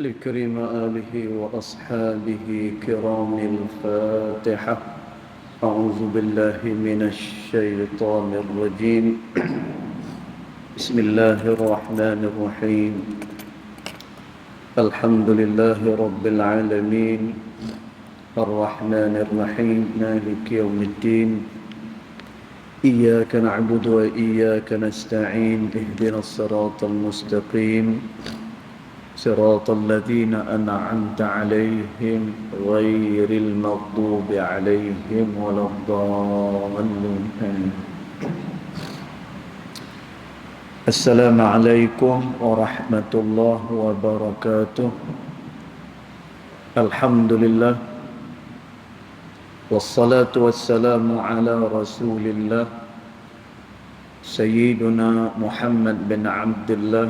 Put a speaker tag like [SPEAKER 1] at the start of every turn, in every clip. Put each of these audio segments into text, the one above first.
[SPEAKER 1] لكريم آله وأصحابه كرام الفاتحة. أعوذ بالله من الشيطان الرجيم. بسم الله الرحمن الرحيم. الحمد لله رب العالمين الرحمن الرحيم مالك يوم الدين. إياك نعبد وإياك نستعين. اهدنا الصراط المستقيم صراط الذين أنعمت عليهم غير المغضوب عليهم ولا الضالين. السلام عليكم ورحمة الله وبركاته. الحمد لله والصلاة والسلام على رسول الله سيدنا محمد بن عبد الله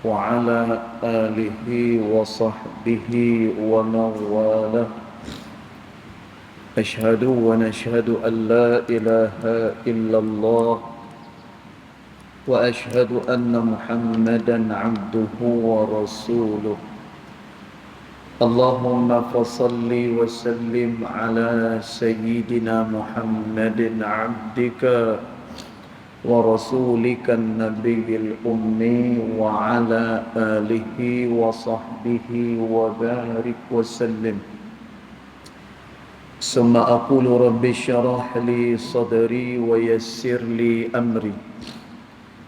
[SPEAKER 1] وعلى آله وصحبه ومن والاه. أشهد ونشهد أن لا إله إلا الله وأشهد أن محمدا عبده ورسوله. اللهم فصل وسلم على سيدنا محمد عبدك ورسولك النبي الأمي وعلى آله وصحبه وبارك وسلم. ثم أقول رب اشرح لي صدري ويسر لي أمري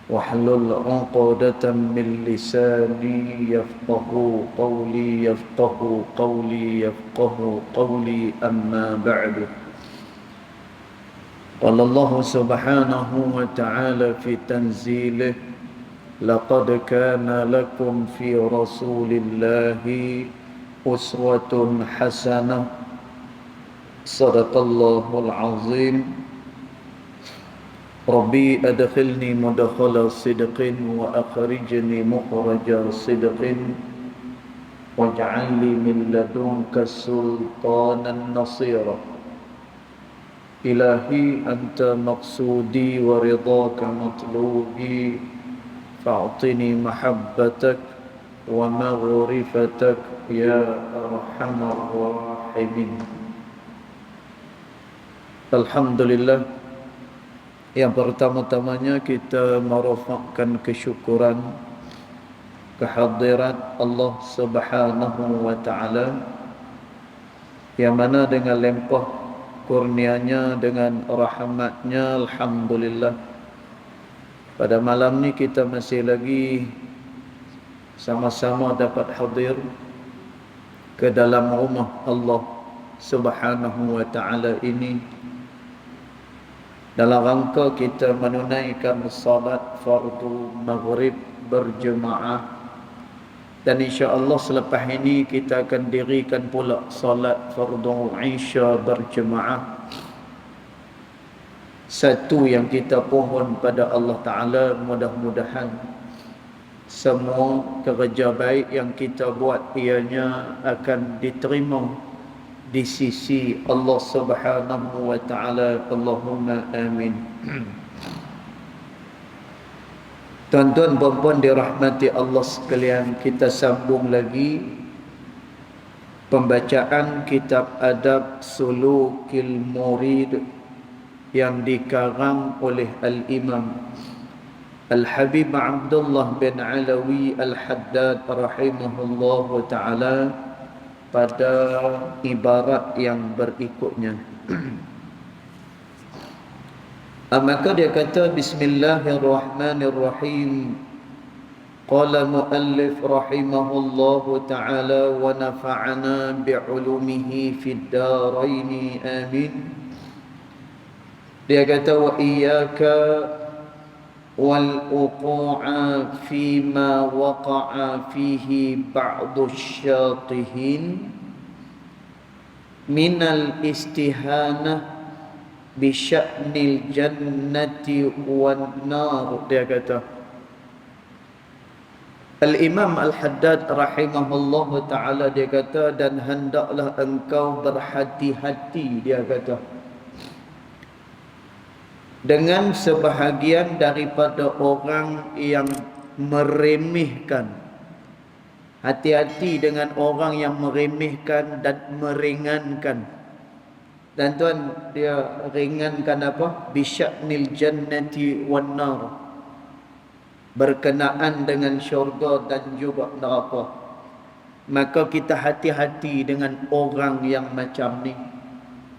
[SPEAKER 1] واحلل عقدة من لساني يفقه قولي أما بعد. قال الله سبحانه وتعالى في تنزيله: لقد كان لكم في رسول الله أسوة حسنة. صدق الله العظيم. ربي أدخلني مدخل صدق وأخرجني مخرج صدق واجعل لي من لدنك سلطانا نصيرا. إلهي أنت مقصودي ورضاك مطلوبي فأعطني محبتك ومغرفتك يا أرحم الراحمين. Alhamdulillah. Yang pertama-tamanya kita merafakkan kesyukuran kehadirat Allah Subhanahu wa taala yang mana dengan limpah kurnianya, dengan rahmatnya, alhamdulillah pada malam ni kita masih lagi sama-sama dapat hadir ke dalam rumah Allah Subhanahu wa taala ini dalam rangka kita menunaikan salat fardu maghrib berjemaah, dan insya-Allah selepas ini kita akan dirikan pula salat fardu isya berjemaah. Satu yang kita pohon pada Allah Ta'ala, mudah-mudahan semua kerja baik yang kita buat ianya akan diterima di sisi Allah Subhanahu wa taala. Allahumma amin. Tuan-tuan dan puan dirahmati Allah sekalian, kita sambung lagi pembacaan kitab Adab Sulukil Murid yang dikarang oleh Al-Imam Al-Habib Abdullah bin Alawi Al-Haddad rahimahullahu taala pada ibarat yang berikutnya. Maka dia kata bismillahirrahmanirrahim. Qala muallif rahimahullahu ta'ala wa nafa'ana bi'ulumihi fid darain amin. Dia kata wa iyyaka wal uqu'a fima waqa'a fihi ba'du syatihin minal istihanah bi sya'nil jannati wan nar. Dia kata Al-Imam Al-Haddad rahimahullah ta'ala, dia kata, dan hendaklah engkau berhati-hati, dia kata, dengan sebahagian daripada orang yang meremehkan Hati-hati dengan orang yang meremehkan dan meringankan. Dan tuan, dia ringankan apa? Bisya'nil jannati wan nar, berkenaan dengan syurga dan juga neraka. Maka kita hati-hati dengan orang yang macam ni.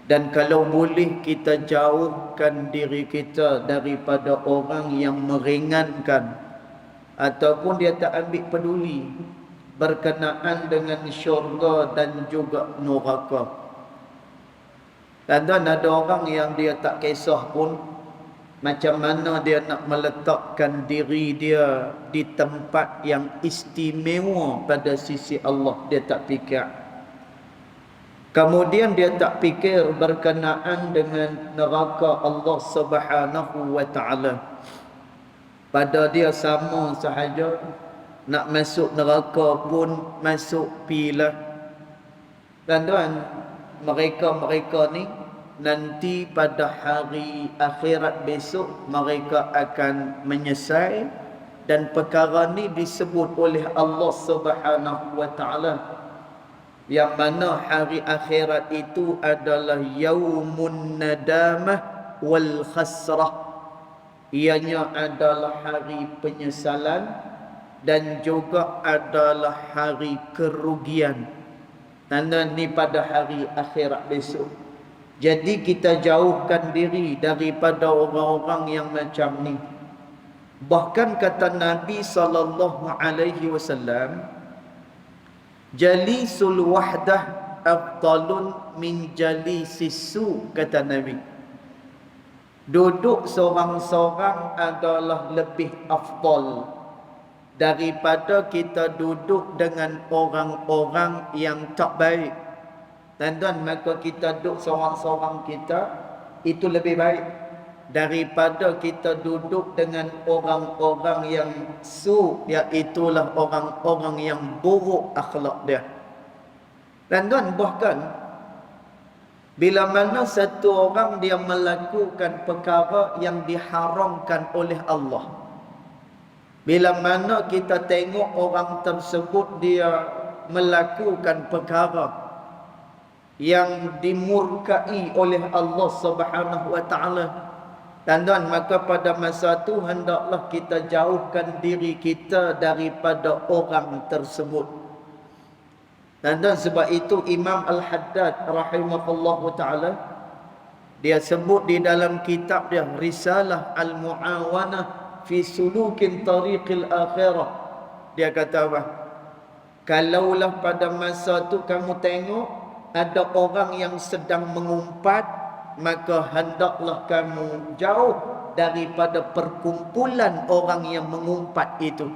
[SPEAKER 1] Dan kalau boleh kita jauhkan diri kita daripada orang yang meringankan ataupun dia tak ambil peduli berkenaan dengan syurga dan juga neraka. Dan ada orang yang dia tak kisah pun macam mana dia nak meletakkan diri dia di tempat yang istimewa pada sisi Allah, dia tak fikir. Kemudian dia tak fikir berkenaan dengan neraka Allah Subhanahu wa taala. Pada dia sama sahaja, nak masuk neraka pun masuk pilah. Dan mereka ni nanti pada hari akhirat besok mereka akan menyesal, dan perkara ni disebut oleh Allah Subhanahu wa taala, yang mana hari akhirat itu adalah yaumun nadamah wal khasrah. Ianya adalah hari penyesalan dan juga adalah hari kerugian. Tanda ni pada hari akhirat besok. Jadi kita jauhkan diri daripada orang-orang yang macam ni. Bahkan kata Nabi SAW, jalisul wahdah afdalun min jalisis su, kata Nabi. Duduk seorang-seorang adalah lebih afdal daripada kita duduk dengan orang-orang yang tak baik. Dan maka kita duduk seorang-seorang kita itu lebih baik daripada kita duduk dengan orang-orang yang su, iaitulah orang-orang yang buruk akhlak dia. Dan bahkan bila mana satu orang dia melakukan perkara yang diharamkan oleh Allah, bila mana kita tengok orang tersebut dia melakukan perkara yang dimurkai oleh Allah Subhanahu wa taala, dan maka pada masa itu hendaklah kita jauhkan diri kita daripada orang tersebut. Dan sebab itu Imam Al-Haddad rahimahullahu taala dia sebut di dalam kitab dia Risalah Al-Mu'awanah fi Sulukin Tariqil Akhirah, dia kata apa? Kalaulah pada masa itu kamu tengok ada orang yang sedang mengumpat, maka hendaklah kamu jauh daripada perkumpulan orang yang mengumpat itu.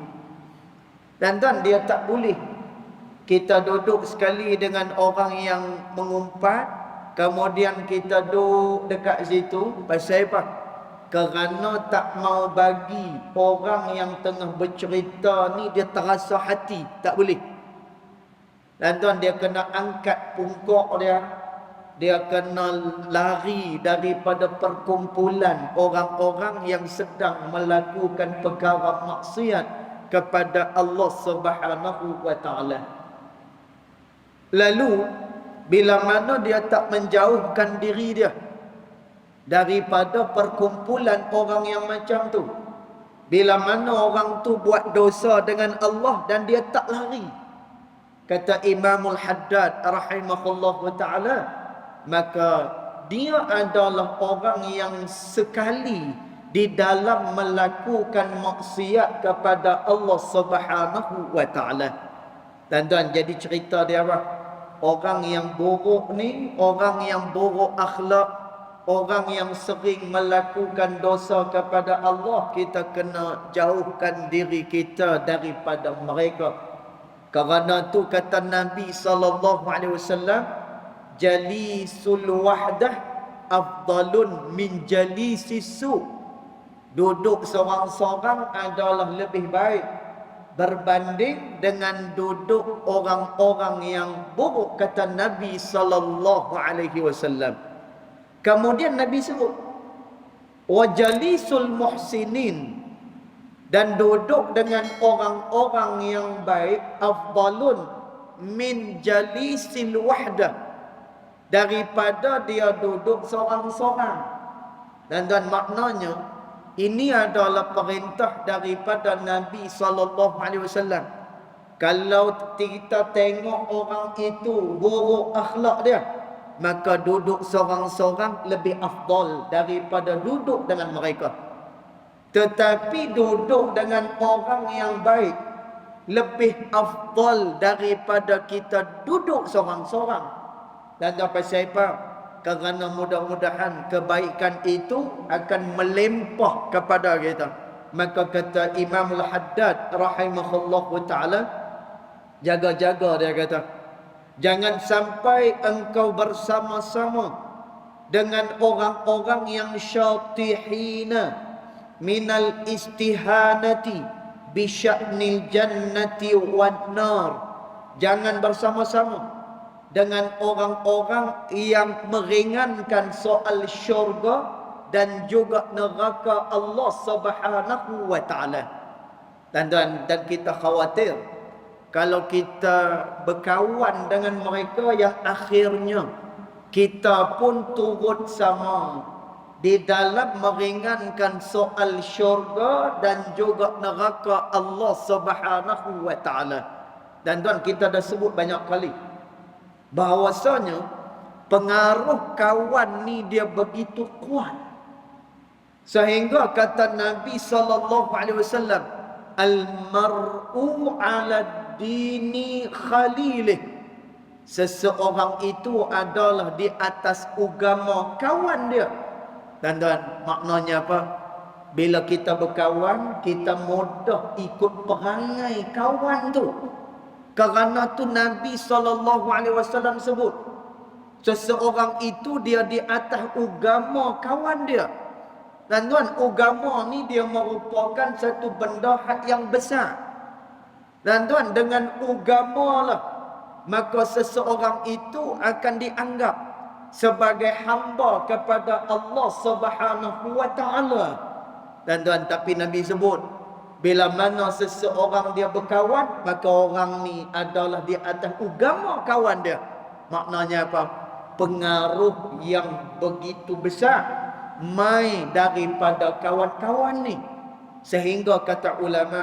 [SPEAKER 1] Dan dia tak boleh kita duduk sekali dengan orang yang mengumpat, kemudian kita duduk dekat situ. Pasal apa? Kerana tak mau bagi orang yang tengah bercerita ni dia terasa hati. Tak boleh. Dan dia kena angkat pungkok dia. Dia kena lari daripada perkumpulan orang-orang yang sedang melakukan perkara maksiat kepada Allah Subhanahu wa taala. Lalu bila mana dia tak menjauhkan diri dia daripada perkumpulan orang yang macam tu, bila mana orang tu buat dosa dengan Allah dan dia tak lari, kata Imamul Haddad rahimahullah ta'ala, maka dia adalah orang yang sekali di dalam melakukan maksiat kepada Allah Subhanahu wa ta'ala. Dan jadi cerita dia apa? Orang yang buruk ni, orang yang buruk akhlak, orang yang sering melakukan dosa kepada Allah, kita kena jauhkan diri kita daripada mereka. Kerana tu kata Nabi SAW, jalisul wahdah afdalun min jalisis su. Duduk seorang-seorang adalah lebih baik berbanding dengan duduk orang-orang yang buruk, kata Nabi SAW. Kemudian Nabi sebut wa jalisul muhsinin Dan duduk dengan orang-orang yang baik afdalun min jalisil wahdah, daripada dia duduk seorang-seorang. Dan maknanya ini adalah perintah daripada Nabi SAW. Kalau kita tengok orang itu buruk akhlak dia, maka duduk seorang-seorang lebih afdal daripada duduk dengan mereka. Tetapi duduk dengan orang yang baik lebih afdal daripada kita duduk seorang-seorang. Dan apa siapa? Kerana mudah-mudahan kebaikan itu akan melimpah kepada kita. Maka kata Imam Al-Haddad rahimahullahu ta'ala, jaga-jaga dia kata, jangan sampai engkau bersama-sama dengan orang-orang yang syatihina minal istihanati bisya'nil jannati wan nar. Jangan bersama-sama dengan orang-orang yang meringankan soal syurga dan juga neraka Allah Subhanahu wa taala. Dan kita khawatir kalau kita berkawan dengan mereka yang akhirnya kita pun turut sama di dalam meringankan soal syurga dan juga neraka Allah Subhanahu wa taala. Dan kita dah sebut banyak kali bahawasanya pengaruh kawan ni dia begitu kuat, sehingga kata Nabi SAW, al-mar'u 'ala dini khalilih, seseorang itu adalah di atas agama kawan dia. Dan maknanya apa? Bila kita berkawan, kita mudah ikut perangai kawan tu. Kerana tu Nabi SAW sebut, seseorang itu dia di atas agama kawan dia. Dan agama ni dia merupakan satu benda yang besar. Dan dengan agama lah, maka seseorang itu akan dianggap sebagai hamba kepada Allah Subhanahu wa taala. Dan tapi Nabi sebut, bila mana seseorang dia berkawan, maka orang ni adalah di atas agama kawan dia. Maknanya apa? Pengaruh yang begitu besar mai daripada kawan-kawan ni. Sehingga kata ulama,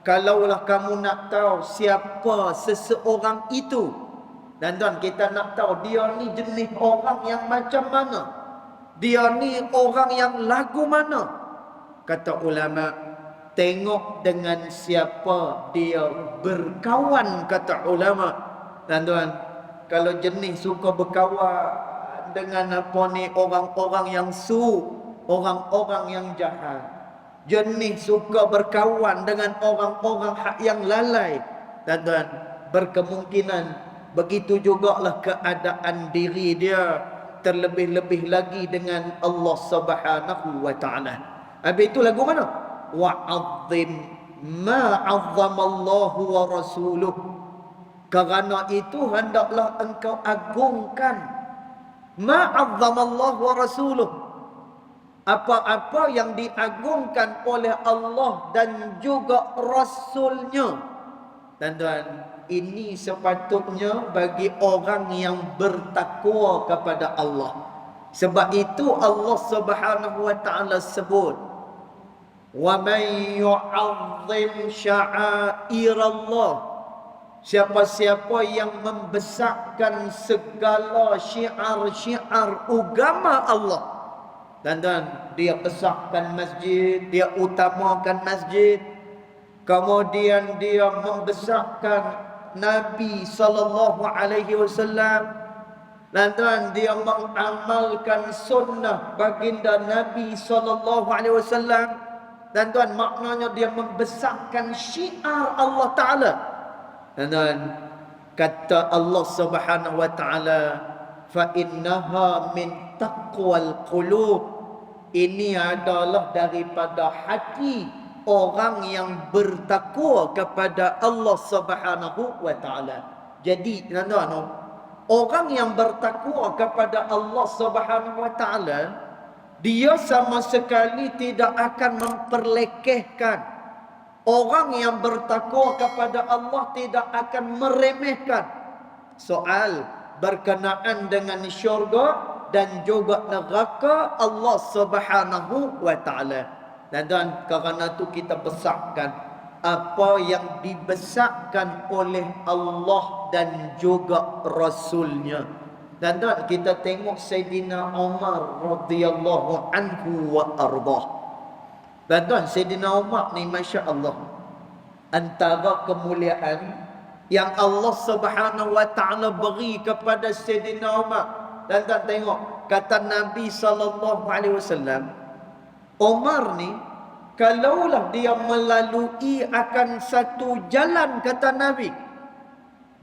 [SPEAKER 1] kalaulah kamu nak tahu siapa seseorang itu, dan kita nak tahu dia ni jenis orang yang macam mana, dia ni orang yang lagu mana, kata ulama, tengok dengan siapa dia berkawan, kata ulama. Dan kalau jenis suka berkawan dengan apa ni, orang-orang yang orang-orang yang jahat, jenis suka berkawan dengan orang-orang yang lalai, dan berkemungkinan begitu jugalah keadaan diri dia, terlebih-lebih lagi dengan Allah Subhanahu wa taala. Habis itu lagu mana? Wa'azzim ma 'azzamallahu wa rasuluh. Kerana itu hendaklah engkau agungkan ma 'azzamallahu wa rasuluh, apa-apa yang diagungkan oleh Allah dan juga Rasulnya. Dan ini sepatutnya bagi orang yang bertakwa kepada Allah. Sebab itu Allah Subhanahu wa taala sebut, wa may yu'azzim sya'airallah, siapa-siapa yang membesarkan segala syiar-syiar agama Allah. Dan dia besarkan masjid, dia utamakan masjid, kemudian dia membesarkan Nabi SAW, dan dia mengamalkan sunnah baginda Nabi SAW. Dan maknanya dia membesarkan syiar Allah Ta'ala. Dan kata Allah Subhanahu wa taala, fa innaha min taqwal qulub, ini adalah daripada hati orang yang bertakwa kepada Allah Subhanahu wa taala. Jadi orang yang bertakwa kepada Allah Subhanahu wa taala, dia sama sekali tidak akan memperlekehkan Orang yang bertakwa kepada Allah tidak akan meremehkan soal berkenaan dengan syurga dan juga neraka Allah Subhanahu wa taala. Dan kerana itu kita besarkan apa yang dibesarkan oleh Allah dan juga Rasulnya. Dan kita tengok Sayyidina Umar radhiyallahu anhu wa ardah. Dan Sayyidina Umar ni Masya Allah, antara kemuliaan yang Allah Subhanahu wa ta'ala beri kepada Sayyidina Umar. Dan tengok kata Nabi SAW, Umar ni kalaulah dia melalui akan satu jalan, kata Nabi,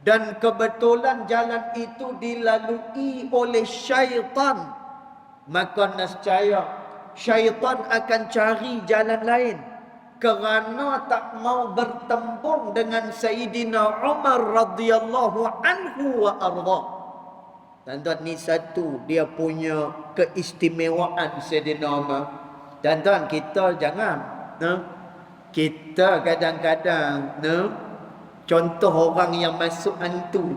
[SPEAKER 1] dan kebetulan jalan itu dilalui oleh syaitan, maka nescaya syaitan akan cari jalan lain kerana tak mau bertembung dengan Sayyidina Umar radhiyallahu anhu wa arda. Dan ni satu dia punya keistimewaan Sayyidina Umar. Dan kita jangan kita kadang-kadang contoh orang yang masuk hantu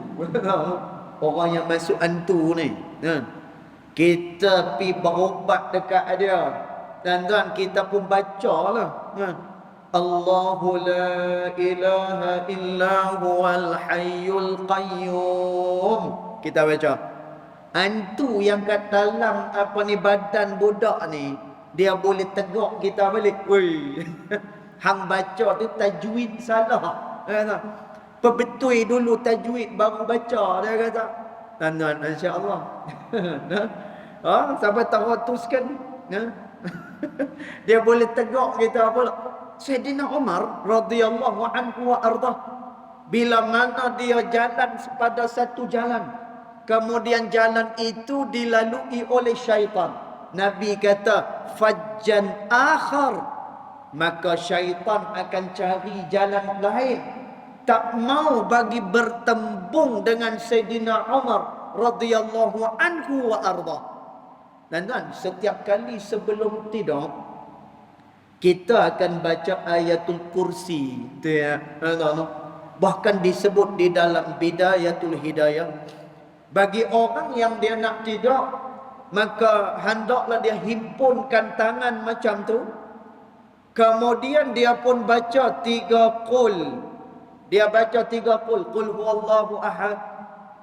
[SPEAKER 1] orang yang masuk hantu ni kita pergi berubat dekat dia. Dan kita pun baca lah. Allahu la ilaha illa huwal hayyul qayyum. Kita baca. Hantu yang kat dalam badan budak ni, dia boleh tegak kita balik. Woi. Hang baca tu tajwid salah. Perbetui dulu tajwid baru baca, dia kata. Dan insya-Allah. Sampai teratuskan dia boleh tegak kita pula. Sayyidina Umar radhiyallahu anhu wa arda, bila mana dia jalan pada satu jalan, kemudian jalan itu dilalui oleh syaitan, Nabi kata fajjan akhar, maka syaitan akan cari jalan lain, tak mau bagi bertembung dengan Sayyidina Umar radhiyallahu anhu wa arda. Dan setiap kali sebelum tidur kita akan baca ayatul kursi tu ya. Bahkan disebut di dalam Bidayatul Hidayah, bagi orang yang dia nak tidur, maka hendaklah dia himpunkan tangan macam tu. Kemudian dia pun baca 3 qul. Dia baca 3 qul. Qul huwallahu ahad,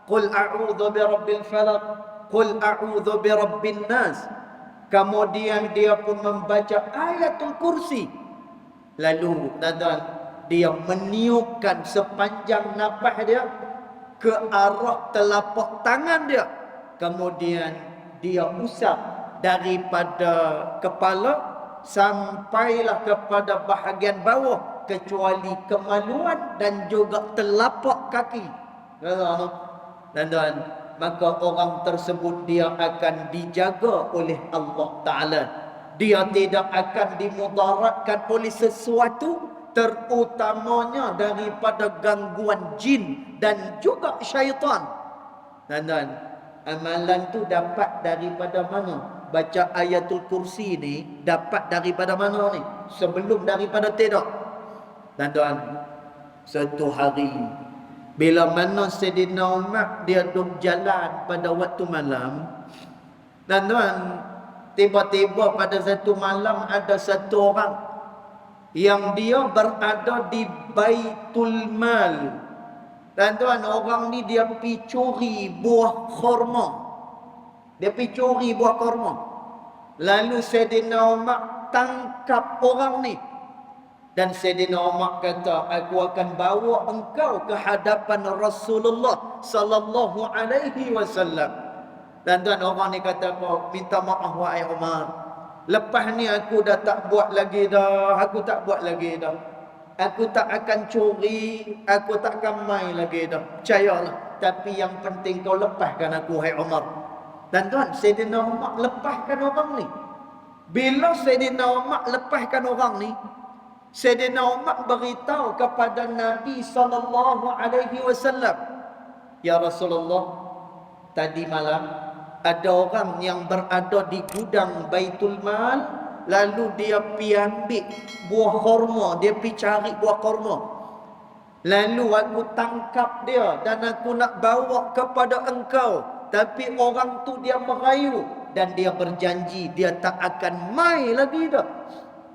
[SPEAKER 1] qul a'udzu birabbil falaq, qul a'udzu birabbin nas. Kemudian dia pun membaca ayatul kursi. Lalu dia meniupkan sepanjang nafas dia ke arah telapak tangan dia. Kemudian dia usap daripada kepala sampailah kepada bahagian bawah, kecuali kemaluan dan juga telapak kaki. Dan maka orang tersebut dia akan dijaga oleh Allah Ta'ala. Dia tidak akan dimudaratkan oleh sesuatu, terutamanya daripada gangguan jin dan juga syaitan. Dan amalan tu dapat daripada mana? Baca ayatul kursi ni dapat daripada mana ni? Sebelum daripada tidur. Dan satu hari bila mana Sayyidina Umar dia duduk jalan pada waktu malam, dan tiba-tiba pada satu malam ada satu orang yang dia berada di Baitul Mal. Dan orang ni dia pergi curi buah kurma. Dia pergi curi buah kurma. Lalu Sayyidina Umar tangkap orang ni. Dan Sayyidina Umar kata, aku akan bawa engkau ke hadapan Rasulullah sallallahu alaihi wasallam. Dan orang ni kata, minta maaf wahai Umar, lepas ni aku dah tak buat lagi dah. Aku tak buat lagi dah. Aku tak akan curi, aku tak akan main lagi dah. Percayalah. Tapi yang penting kau lepaskan aku, wahai Umar. Dan Sayyidina Umar lepaskan orang ni. Bila Sayyidina Umar lepaskan orang ni, Sayyidina Umar beritahu kepada Nabi SAW, ya Rasulullah, tadi malam ada orang yang berada di gudang Baitul Mal lalu dia pi ambil buah kurma, dia pi cari buah kurma. Lalu aku tangkap dia dan aku nak bawa kepada engkau. Tapi orang tu dia merayu dan dia berjanji dia tak akan mai lagi dah.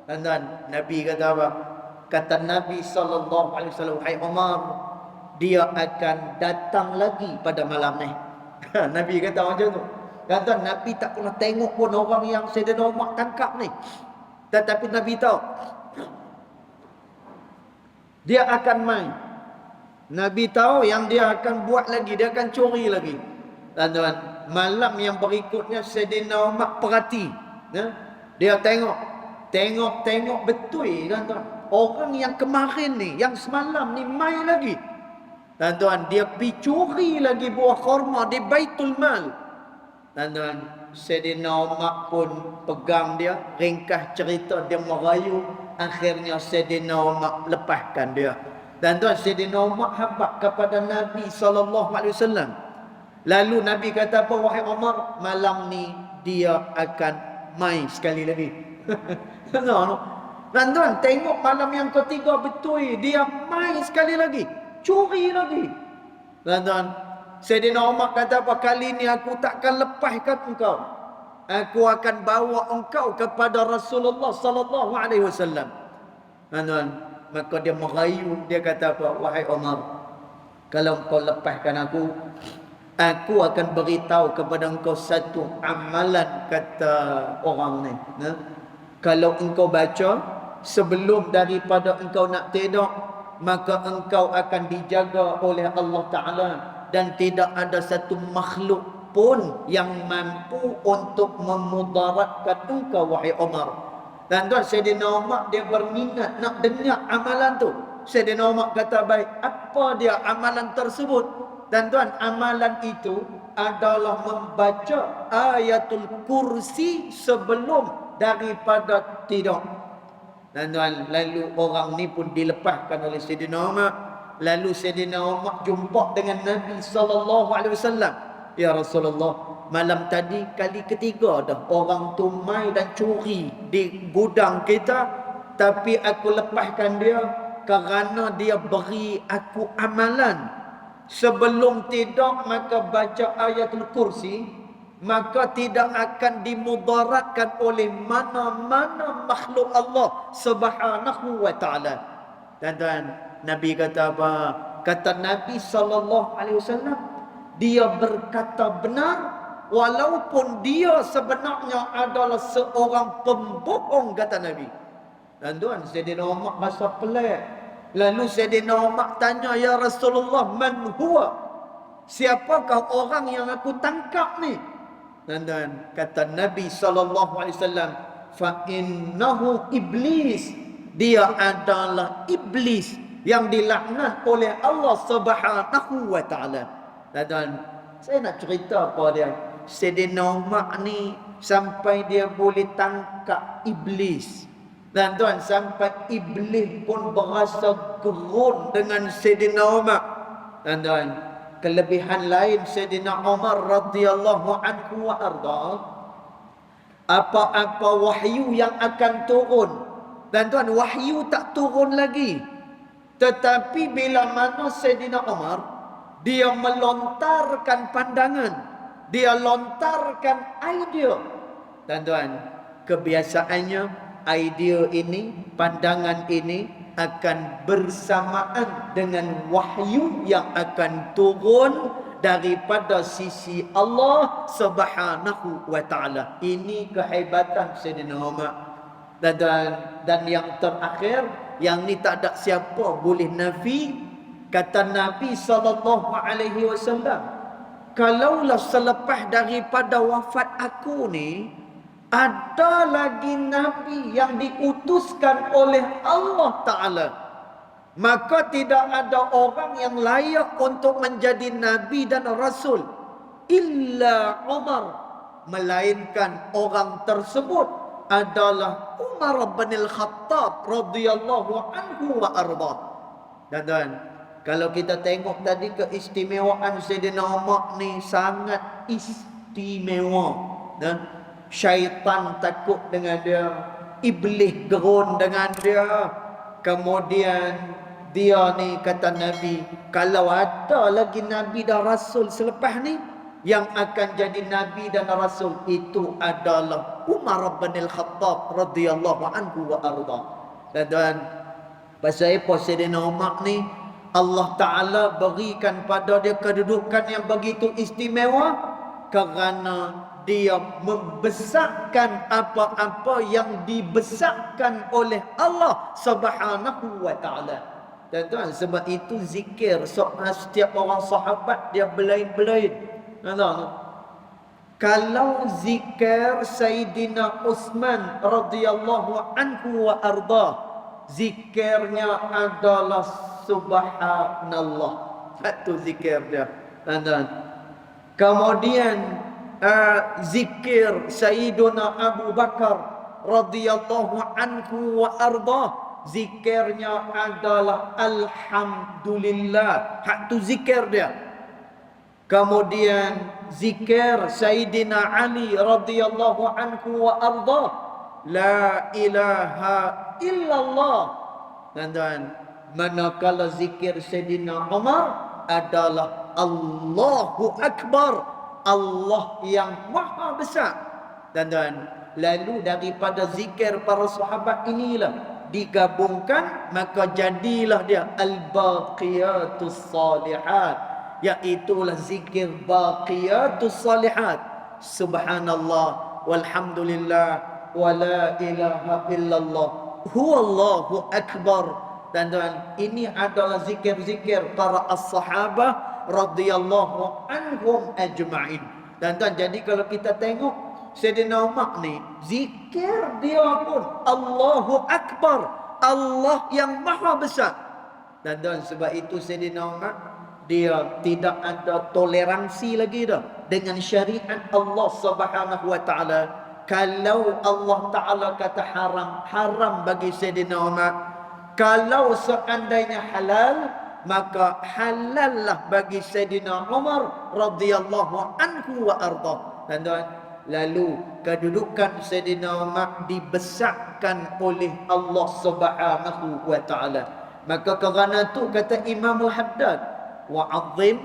[SPEAKER 1] Dan Nabi kata apa? Kata Nabi SAW, "Hai Umar, dia akan datang lagi pada malam ni." Nabi kata macam tu. Kata Nabi tak pernah tengok pun orang yang Sayyidina Umar tangkap ni. Tetapi Nabi tahu dia akan main. Nabi tahu yang dia akan buat lagi, dia akan curi lagi. Tuan-tuan, malam yang berikutnya Sayyidina Umar perhati, ya? Dia tengok betul, tuan-tuan. Orang yang kemarin ni, yang semalam ni main lagi. Tuan-tuan, dia pergi curi lagi buah kurma di Baitul Mal. Tuan-tuan, Sayyidina Umar pun pegang dia, ringkas cerita, dia merayu. Akhirnya Sayyidina Umar lepaskan dia. Dan tuan, Sayyidina Umar habaq kepada Nabi SAW. Lalu Nabi kata apa? "Wahai Umar, malam ni dia akan mai sekali lagi." Dan tuan, tengok malam yang ketiga betul, dia mai sekali lagi, curi lagi. Dan tuan, Sayyidina Umar kata apa? "Kali ni aku takkan lepaskan engkau. Aku akan bawa engkau kepada Rasulullah SAW." Dan tuan, maka dia merayu, dia kata apa? "Wahai Umar, kalau engkau lepaskan aku akan beritahu kepada engkau satu amalan," kata orang ni. "Kalau engkau baca sebelum daripada engkau nak tidur, maka engkau akan dijaga oleh Allah Ta'ala dan tidak ada satu makhluk pun yang mampu untuk memudaratkan engkau, wahai Umar." Dan tuan, Sayyidina Umar dia berminat nak dengar amalan tu. Sayyidina Umar kata, "Baik, apa dia amalan tersebut?" Dan tuan, amalan itu adalah membaca ayatul kursi sebelum daripada tidur. Dan tuan, lalu orang ni pun dilepaskan oleh Sayyidina Umar. Lalu Sayyidina Umar jumpa dengan Nabi SAW. "Ya Rasulullah, malam tadi kali ketiga dah orang tu mai dan curi di gudang kita, tapi aku lepaskan dia kerana dia beri aku amalan. Sebelum tidur maka baca ayatul kursi, maka tidak akan dimudaratkan oleh mana-mana makhluk Allah Subhanahu wa Ta'ala." Dan tuan, Nabi kata apa? Kata Nabi SAW, dia berkata benar walaupun dia sebenarnya adalah seorang pembohong, kata Nabi. Dan tuan, Sayyidina Umar rasa pelik. Lalu Sayyidina Umar tanya, "Ya Rasulullah, man huwa? Siapakah orang yang aku tangkap ni?" Dan tuan, kata Nabi SAW, "Fa innahu iblis." Dia adalah iblis yang dilaknat oleh Allah Subhanahu wa Ta'ala. Dan tuan, saya nak cerita apa dia. Sayyidina Umar ni sampai dia boleh tangkap iblis. Dan tuan, sampai iblis pun berasa gerun dengan Sayyidina Umar. Dan tuan, kelebihan lain Sayyidina Umar radhiyallahu anhu wa arda, apa-apa wahyu yang akan turun. Dan tuan, wahyu tak turun lagi. Tetapi bila mana Sayyidina Umar, dia melontarkan pandangan, dia lontarkan idea. Dan tuan, kebiasaannya idea ini, pandangan ini akan bersamaan dengan wahyu yang akan turun daripada sisi Allah Subhanahu wa Ta'ala. Ini kehebatan Sayyidina Umar. Dan yang terakhir, yang ni tak ada siapa boleh nafi. Kata Nabi SAW, "Kalaulah selepas daripada wafat aku ni ada lagi Nabi yang diutuskan oleh Allah Ta'ala, maka tidak ada orang yang layak untuk menjadi Nabi dan Rasul illa Umar, melainkan orang tersebut adalah Umar bin Al-Khattab radhiyallahu anhu wa arda." Dan tuan, kalau kita tengok tadi keistimewaan Sayyidina Umar ni sangat istimewa. Dan syaitan takut dengan dia, iblis gerun dengan dia. Kemudian dia ni kata Nabi, kalau ada lagi Nabi dan Rasul selepas ni, yang akan jadi Nabi dan Rasul itu adalah Umar bin Al-Khattab radhiyallahu anhu wa arda. Dan pasal apa Sayyidina Umar ni Allah Ta'ala berikan pada dia kedudukan yang begitu istimewa? Kerana dia membesarkan apa-apa yang dibesarkan oleh Allah Subhanahu wa Ta'ala. Tuan-tuan, sebab itu zikir setiap orang sahabat dia belain-belain. Kalau zikir Sayyidina Uthman radhiyallahu anhu wa arda, zikirnya adalah subhanallah. Satu zikir dia. Kemudian zikir Sayyiduna Abu Bakar radhiyallahu anhu wa arda, zikirnya adalah alhamdulillah. Hak tu zikir dia. Kemudian zikir Sayyidina Ali radhiyallahu anhu wa arda, la ilaha illallah. Dan manakala zikir Sayyidina Umar adalah Allahu Akbar, Allah yang maha besar. Dan lalu daripada zikir para sahabat inilah digabungkan, maka jadilah dia al-baqiyatus salihat, iaitulah zikir baqiyatus salihat. Subhanallah walhamdulillah wa la ilaha illallah huwallahu akbar. Dan ini adalah zikir-zikir para as-sahabah radhiyallahu anhum ajma'in. Dan jadi kalau kita tengok Sayyidina Umar ni, zikir dia pun Allahu Akbar, Allah yang maha besar. Dan sebab itu Sayyidina Umar dia tidak ada toleransi lagi dah dengan syariat Allah Subhanahu wa Ta'ala. Kalau Allah Ta'ala kata haram, haram bagi Sayyidina Umar. Kalau seandainya halal, maka halallah bagi Sayyidina Umar radhiyallahu anhu wa arda. Dan lalu kedudukan Sayyidina Umar dibesarkan oleh Allah Subhanahu wa Ta'ala. Maka kerana tu kata Imam Al-Haddad, wa'azzim,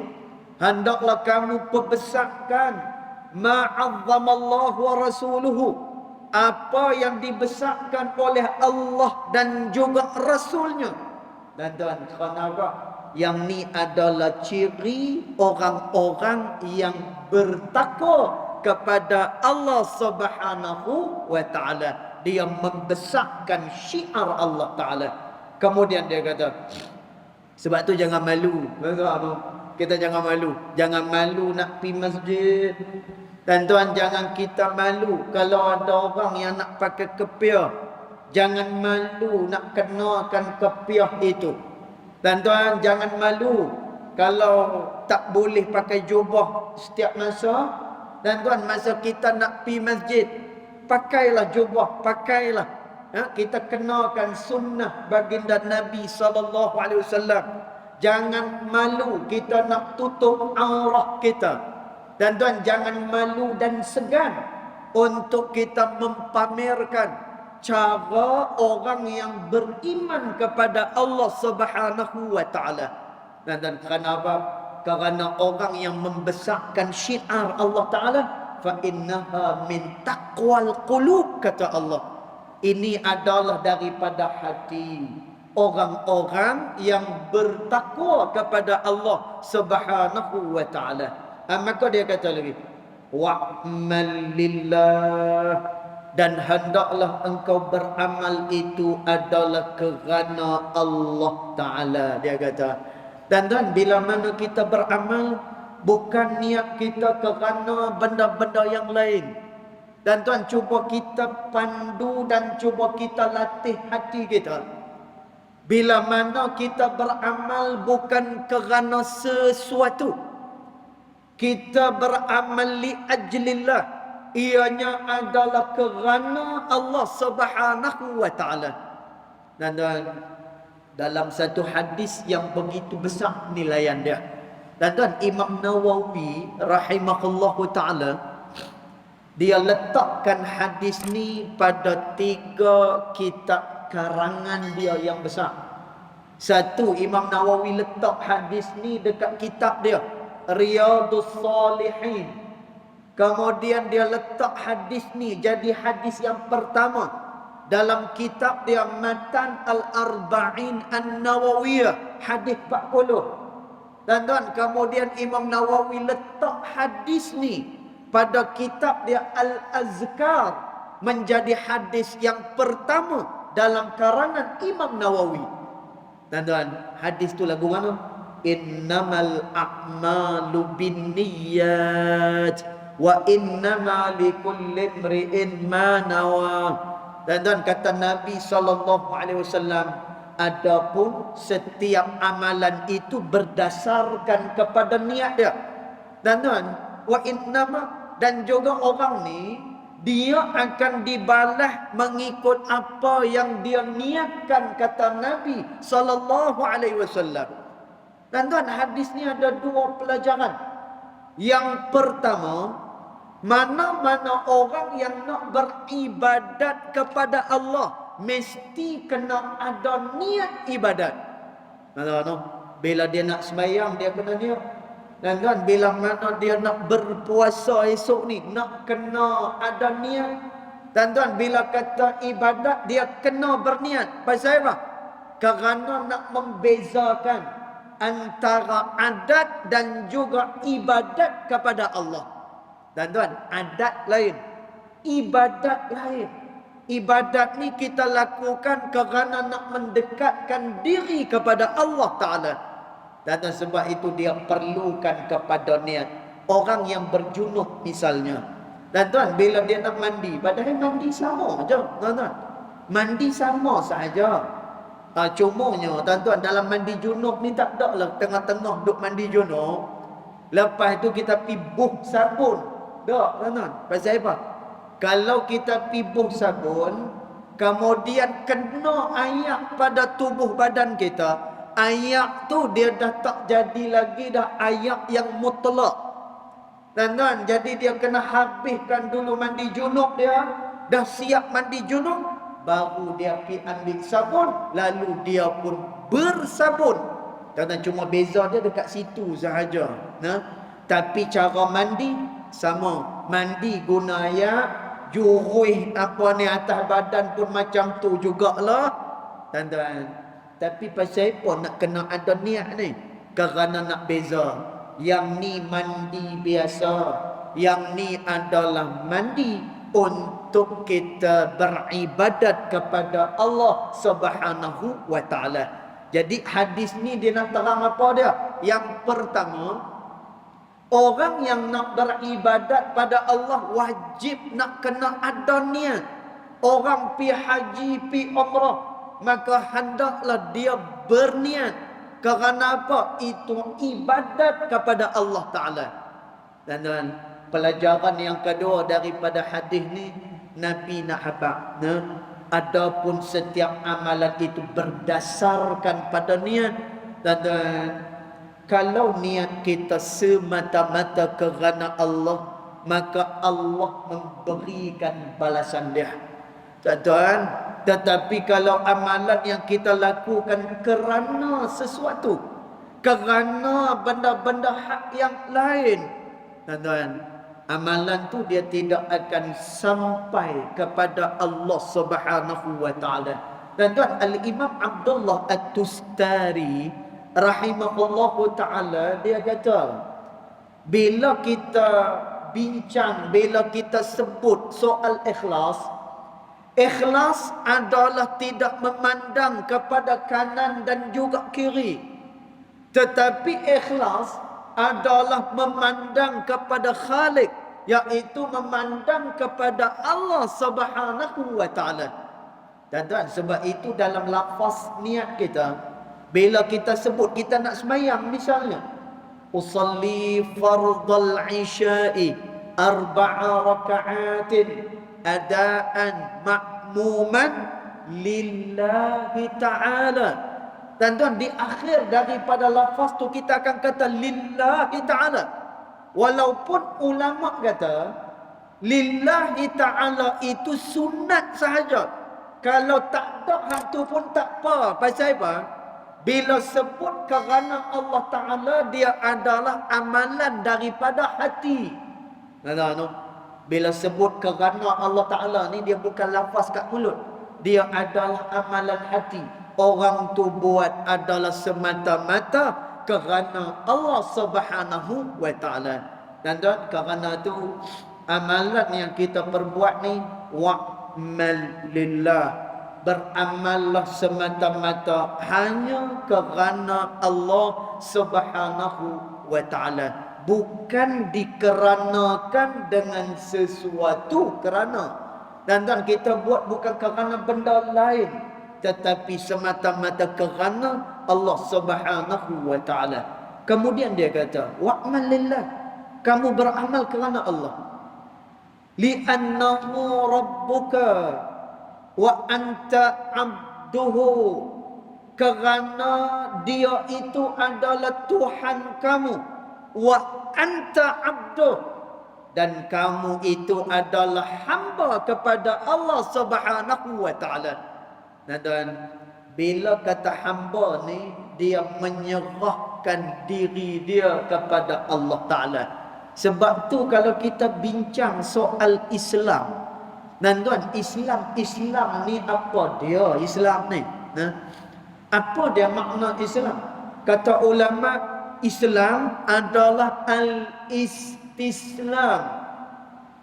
[SPEAKER 1] hendaklah kamu perbesarkan ma'azzamallahu wa rasuluhu, apa yang dibesarkan oleh Allah dan juga Rasulnya. Dan kenapa? Yang ni adalah ciri orang-orang yang bertakwa kepada Allah Subhanahu wa Ta'ala. Dia membesarkan syiar Allah Ta'ala. Kemudian dia kata, sebab tu jangan malu. Kita jangan malu. Jangan malu nak pergi masjid. Dan jangan kita malu kalau ada orang yang nak pakai kepiah. Jangan malu nak kenakan kepiah itu. Dan jangan malu kalau tak boleh pakai jubah setiap masa. Dan masa kita nak pergi masjid, pakailah jubah, pakailah. Kita kenakan sunnah baginda Nabi SAW. Jangan malu kita nak tutup aurah kita. Dan jangan malu dan segan untuk kita mempamerkan cara orang yang beriman kepada Allah Subhanahu wa Ta'ala. Dan kenapa? Kerana orang yang membesarkan syiar Allah Ta'ala, fa innaha min taqwal qulub, kata Allah. Ini adalah daripada hati orang-orang yang bertakwa kepada Allah Subhanahu wa Ta'ala. Maka dia kata lagi, wa'mal lillah, dan hendaklah engkau beramal itu adalah kerana Allah Ta'ala. Dia kata, dan bila mana kita beramal, bukan niat kita kerana benda-benda yang lain. Dan cuba kita pandu dan cuba kita latih hati kita. Bila mana kita beramal bukan kerana sesuatu, kita beramal li ajlillah, ianya adalah kerana Allah Subhanahu wa Ta'ala. Dan dalam satu hadis yang begitu besar nilaian dia. Dan Imam Nawawi rahimahullahu ta'ala, Dia letakkan hadis ni pada 3 kitab karangan dia yang besar. Satu, Imam Nawawi letak hadis ni dekat kitab dia, Riyadhus Salihin. Kemudian dia letak hadis ni jadi hadis yang pertama dalam kitab dia Matan Al-Arba'in An-Nawawiyah, hadis 40. Tuan-tuan, kemudian Imam Nawawi letak hadis ni pada kitab dia Al-Azkar menjadi hadis yang pertama dalam karangan Imam Nawawi. Tuan-tuan, hadis tu lagu mana? Innamal a'malu binniyat wa innama likulli imri'in ma nawa. Tuan-tuan, kata Nabi SAW, adapun setiap amalan itu berdasarkan kepada niat dia. Tuan-tuan, wa innama, dan juga orang ni dia akan dibalas mengikut apa yang dia niatkan, kata Nabi SAW. Tuan-tuan, hadis ni ada 2 pelajaran. Yang pertama, mana-mana orang yang nak beribadat kepada Allah mesti kena ada niat ibadat. Bila dia nak sembahyang, dia kena niat. Dan kan bila mana dia nak berpuasa esok ni, nak kena ada niat. Dan tuan, bila kata ibadat, dia kena berniat. Pasal apa? Kerana nak membezakan antara adat dan juga ibadat kepada Allah. Dan tuan, adat lain, ibadat lain. Ibadat ni kita lakukan kerana nak mendekatkan diri kepada Allah Ta'ala. Dan sebab itu dia perlukan kepada niat. Orang yang berjunub misalnya, dan tuan, bila dia nak mandi, padahal mandi sama saja, tuan-tuan. Mandi sama saja. Cumanya, tuan-tuan, dalam mandi junub ni tak ada lah tengah-tengah duk mandi junub, lepas tu kita pi buh sabun. Tak, tuan-tuan. Pasal apa? Kalau kita pi buh sabun, kemudian kena ayak pada tubuh badan kita, ayak tu dia dah tak jadi lagi dah ayak yang mutlak. Tuan-tuan, jadi dia kena habiskan dulu mandi junub dia, dah siap mandi junub, baru dia pi ambil sabun, lalu dia pun bersabun. Tuan-tuan, cuma beza dia dekat situ sahaja. Tapi cara mandi sama. Mandi guna ayak, juruh apa ni atas badan pun macam tu jugalah, tuan-tuan. Tapi pasal apa nak kena ada niat ni? Kerana nak beza. Yang ni mandi biasa, yang ni adalah mandi untuk kita beribadat kepada Allah Subhanahu wa Ta'ala. Jadi hadis ni dia nak terang apa dia? Yang pertama, orang yang nak beribadat pada Allah wajib nak kena ada niat. Orang pi haji, pi umrah, maka hendaklah dia berniat. Kerana apa? Itu ibadat kepada Allah Ta'ala. Dan pelajaran yang kedua daripada hadis ni, Nabi nak habaq, adapun setiap amalan itu berdasarkan pada niat. Dan kalau niat kita semata-mata kerana Allah, maka Allah memberikan balasan dia. Tuan-tuan, tetapi kalau amalan yang kita lakukan kerana sesuatu, kerana benda-benda hak yang lain, tuan-tuan, amalan tu dia tidak akan sampai kepada Allah Subhanahu wa Ta'ala. Tuan-tuan, Al-Imam Abdullah At-Tustari rahimahullahu ta'ala, dia kata, bila kita bincang, bila kita sebut soal ikhlas, ikhlas adalah tidak memandang kepada kanan dan juga kiri. Tetapi ikhlas adalah memandang kepada Khalik, iaitu memandang kepada Allah Subhanahu wa Ta'ala. Tuan-tuan, sebab itu dalam lafaz niat kita, bila kita sebut kita nak sembahyang misalnya, usalli fardal isya'i 4 raka'atin adaan ma'muman lillahi ta'ala. Tuan-tuan, di akhir daripada lafaz tu kita akan kata lillahi ta'ala. Walaupun ulama kata Lillahi ta'ala itu sunat sahaja. Kalau tak ada hal tu pun tak apa. Pasal apa? Bila sebut kerana Allah Ta'ala, dia adalah amalan daripada hati. Bila sebut kerana Allah Ta'ala ni, dia bukan lafaz kat mulut. Dia adalah amalan hati. Orang tu buat adalah semata-mata kerana Allah Subhanahu wa Ta'ala. Dan kerana tu amalan yang kita perbuat ni wa'mal lillah, beramallah semata-mata hanya kerana Allah Subhanahu wa Ta'ala, bukan dikeranakan dengan sesuatu kerana. Dan kita buat bukan kerana benda lain, tetapi semata-mata kerana Allah Subhanahu wa Ta'ala. Kemudian dia kata wa'mal lillah, kamu beramal kerana Allah. Li'annahu rabbuka wa anta abduhu, kerana dia itu adalah Tuhan kamu. Wa anta abduh, dan kamu itu adalah hamba kepada Allah Subhanahu wa Ta'ala. Dan bila kata hamba ni, dia menyerahkan diri dia kepada Allah Ta'ala. Sebab tu kalau kita bincang soal Islam, tuan, Islam ni apa dia? Islam ni, apa dia makna Islam? Kata ulama, Islam adalah al-istislam.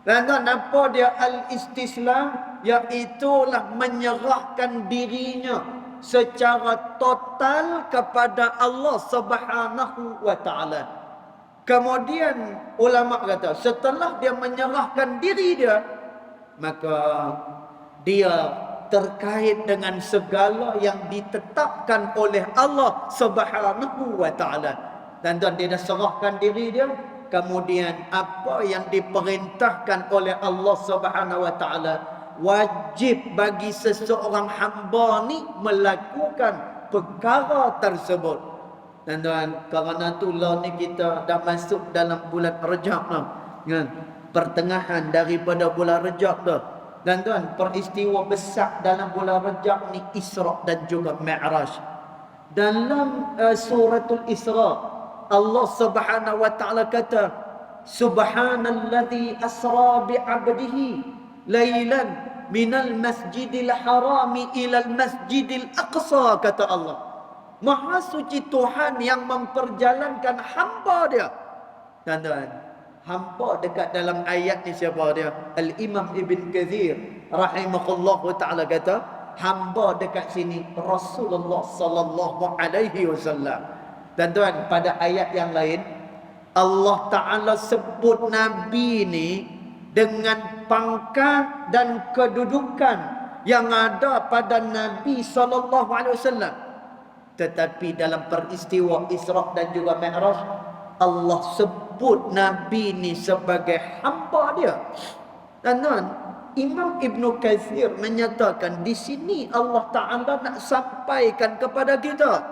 [SPEAKER 1] Dan apa dia al-istislam? Iaitulah menyerahkan dirinya secara total kepada Allah Subhanahu wa Ta'ala. Kemudian ulama kata, setelah dia menyerahkan diri dia, maka dia terkait dengan segala yang ditetapkan oleh Allah Subhanahu wa Ta'ala. Dan dia dah serahkan diri dia, kemudian apa yang diperintahkan oleh Allah Subhanahu wa Ta'ala, wajib bagi seseorang hamba ni melakukan perkara tersebut. Dan kerana itulah ni kita dah masuk dalam bulan Rajab dah, kan? Pertengahan daripada bulan Rajab dah. Dan peristiwa besar dalam bulan Rajab ni Isra dan juga Mi'raj. Dalam suratul Isra, Allah Subhanahu wa Ta'ala kata, Subhanalladzi asra bi'abdihi lailan minal masjidil harami ilal masjidil aqsa, kata Allah. Maha suci Tuhan yang memperjalankan hamba dia. Dan hamba dekat dalam ayat ni siapa dia? Al-Imam Ibn Kathir rahimahullahu ta'ala kata, hamba dekat sini Rasulullah sallallahu alaihi wasallam. Dan pada ayat yang lain Allah Ta'ala sebut Nabi ni dengan pangkat dan kedudukan yang ada pada Nabi sallallahu alaihi wasallam. Tetapi dalam peristiwa Isra dan juga Mi'raj, Allah sebut Nabi ni sebagai hamba dia. Dan Imam Ibn Kathir menyatakan di sini Allah Ta'ala nak sampaikan kepada kita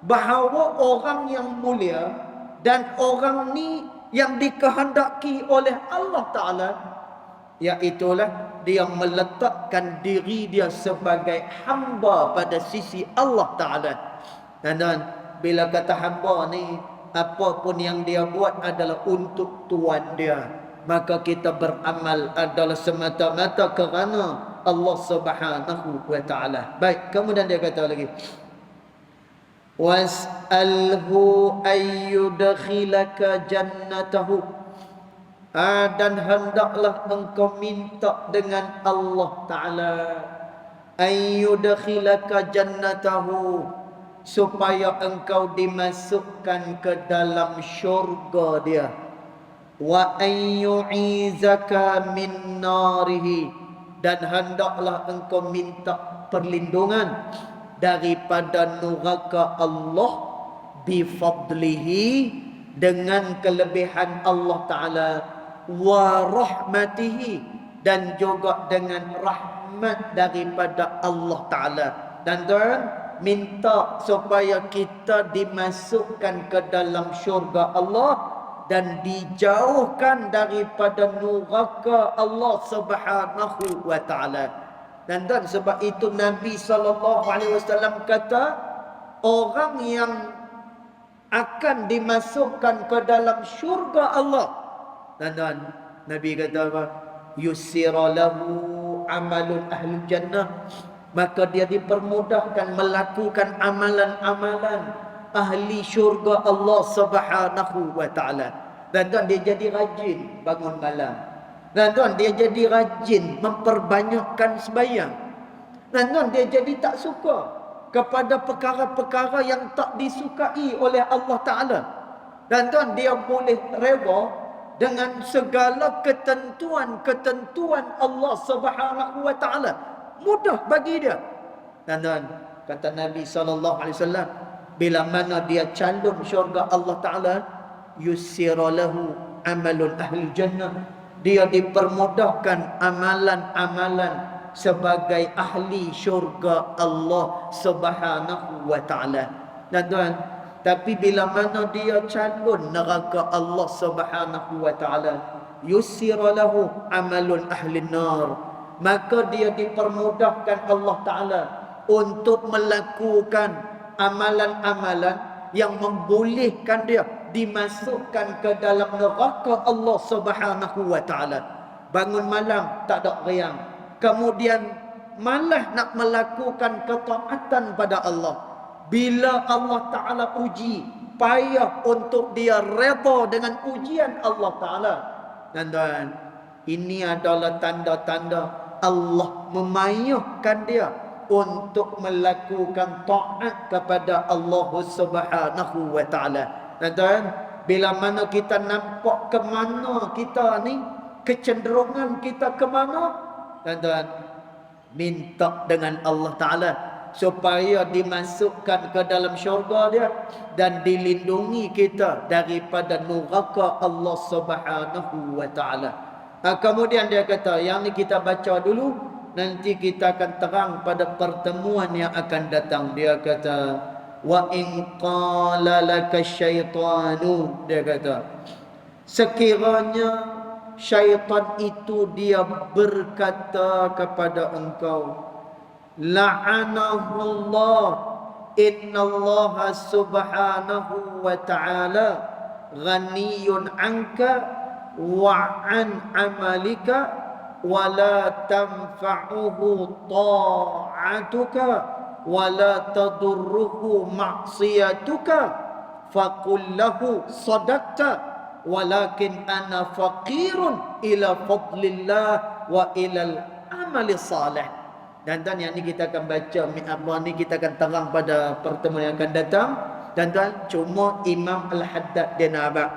[SPEAKER 1] bahawa orang yang mulia dan orang ni yang dikehendaki oleh Allah Ta'ala, iaitulah dia meletakkan diri dia sebagai hamba pada sisi Allah Ta'ala. Dan bila kata hamba ni, apapun yang dia buat adalah untuk Tuhan dia, maka kita beramal adalah semata-mata kerana Allah Subhanahu wa Ta'ala. Baik, kemudian dia kata lagi, was'alhu ayyudkhilaka jannatahu, dan hendaklah engkau minta dengan Allah Ta'ala ayyudkhilaka jannatahu, supaya engkau dimasukkan ke dalam syurga dia, wa ayyu'izaka min narihi, dan hendaklah engkau minta perlindungan daripada neraka Allah bifadlihi, dengan kelebihan Allah Ta'ala, wa rahmatihi, dan juga dengan rahmat daripada Allah Ta'ala. Dan minta supaya kita dimasukkan ke dalam syurga Allah dan dijauhkan daripada neraka Allah Subhanahu wa taala. Dan sebab itu Nabi SAW kata, orang yang akan dimasukkan ke dalam syurga Allah. Dan Nabi kata apa? Yusira lahu amalun ahli jannah. Maka dia dipermudahkan melakukan amalan-amalan ahli syurga Allah Subhanahu wa taala. Dan dia jadi rajin bangun malam. Dan dia jadi rajin memperbanyakkan sembahyang. Dan dia jadi tak suka kepada perkara-perkara yang tak disukai oleh Allah Ta'ala. Dan dia boleh reda dengan segala ketentuan-ketentuan Allah Subhanahu wa Ta'ala. Mudah bagi dia. Dan kata Nabi SAW, bila mana dia calon syurga Allah Ta'ala, yussira lahu amalun ahli jannah. Dia dipermudahkan amalan-amalan sebagai ahli syurga Allah Subhanahu wa taala. Dan tapi bila mana dia calon neraka Allah Subhanahu wa taala, yussira lahu amalun ahli nar. Maka dia dipermudahkan Allah taala untuk melakukan amalan-amalan yang membolehkan dia dimasukkan ke dalam neraka Allah Subhanahu wa taala. Bangun malam tak ada riang, kemudian malah nak melakukan ketaatan pada Allah. Bila Allah Ta'ala uji, payah untuk dia reda dengan ujian Allah Ta'ala. Dan ini adalah tanda-tanda Allah memayahkan dia untuk melakukan taat kepada Allah Subhanahu wa taala. Dan bila mana kita nampak ke mana kita ni, kecenderungan kita ke mana, dan minta dengan Allah Ta'ala supaya dimasukkan ke dalam syurga dia dan dilindungi kita daripada neraka Allah Subhanahu wa taala. Kemudian dia kata, yang ni kita baca dulu, nanti kita akan terang pada pertemuan yang akan datang. Dia kata, wa in qala laka syaitanu, dia kata, sekiranya syaitan itu dia berkata kepada engkau, la'anahullah, innallaha subhanahu wa ta'ala ghaniyun anka wa an amalika wa la tanfa'uhu ta'atuka wa la tadurruhu ma'siyatuka faqul lahu sadaqta walakin ana faqirun ila fadlillah wa ilal amali salih. Dan yang ni kita akan baca, apa ni kita akan terang pada pertemuan yang akan datang. Dan cuma Imam Al-Haddad dia nak abang,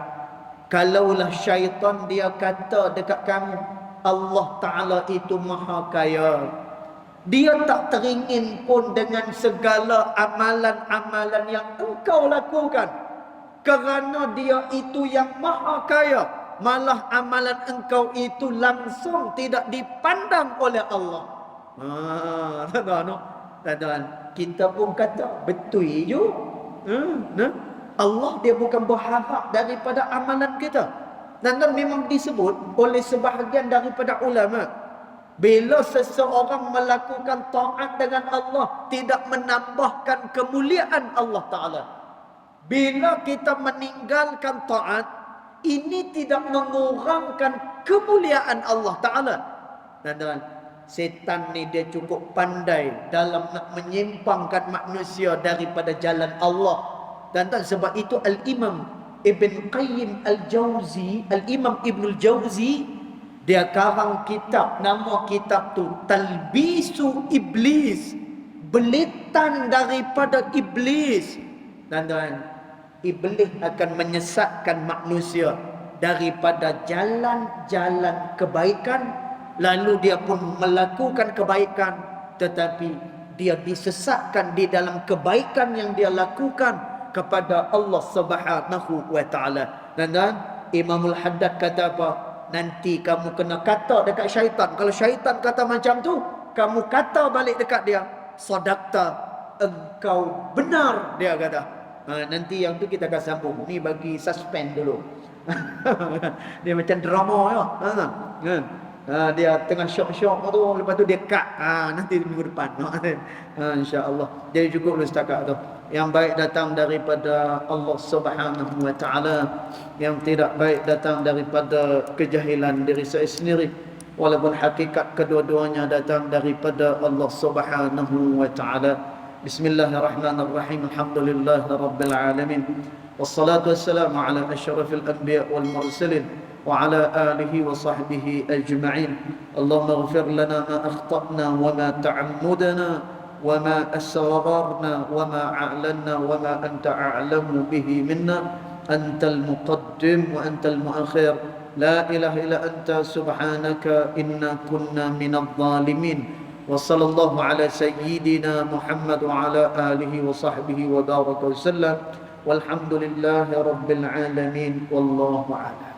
[SPEAKER 1] kalaulah syaitan dia kata dekat kamu Allah Ta'ala itu maha kaya, dia tak teringin pun dengan segala amalan-amalan yang engkau lakukan, kerana dia itu yang maha kaya. Malah amalan engkau itu langsung tidak dipandang oleh Allah. Tuan-tuan, kita pun kata betul je. Allah dia bukan berharap daripada amalan kita. Dan memang disebut oleh sebahagian daripada ulama, bila seseorang melakukan taat dengan Allah, tidak menambahkan kemuliaan Allah Ta'ala. Bila kita meninggalkan taat, ini tidak mengurangkan kemuliaan Allah Ta'ala. Dan setan ni dia cukup pandai dalam nak menyimpangkan manusia daripada jalan Allah. Dan sebab itu Al-Imam Ibn Qayyim Al-Jauzi, Al-Imam Ibn Al-Jauzi, dia karang kitab, nama kitab tu Talbisu Iblis, belitan daripada Iblis. Dan Iblis akan menyesatkan manusia daripada jalan-jalan kebaikan, lalu dia pun melakukan kebaikan, tetapi dia disesatkan di dalam kebaikan yang dia lakukan kepada Allah Subhanahu wa taala. Dan Imamul Haddad kata apa? Nanti kamu kena kata dekat syaitan. Kalau syaitan kata macam tu, kamu kata balik dekat dia, sadaqta, engkau benar, dia kata. Nanti yang tu kita akan sambung. Ni bagi suspend dulu. Dia macam drama ya. Kan? Dia tengah syok-syok tu, lepas tu dia cut. Nanti minggu depan. Insya-Allah. Jadi cukup dulu setakat tu. Yang baik datang daripada Allah Subhanahu wa taala, yang tidak baik datang daripada kejahilan diri saya sendiri. Walaupun hakikat kedua-duanya datang daripada Allah Subhanahu wa taala. Bismillahirrahmanirrahim. Alhamdulillahirabbil alamin. Wassalatu wassalamu ala asyrafil anbiya wal mursalin wa ala alihi wa sahbihi ajma'in. Allahumma ighfir lana ma akhtana wa ma ta'ammudana وما أسررنا وما أعلنا وما أنت أعلم به منا أنت المقدم وأنت المؤخر لا إله إلا أنت سبحانك إنا كنا من الظالمين وصلى الله على سيدنا محمد وعلى آله وصحبه وبارك وسلم والحمد لله رب العالمين والله أعلم.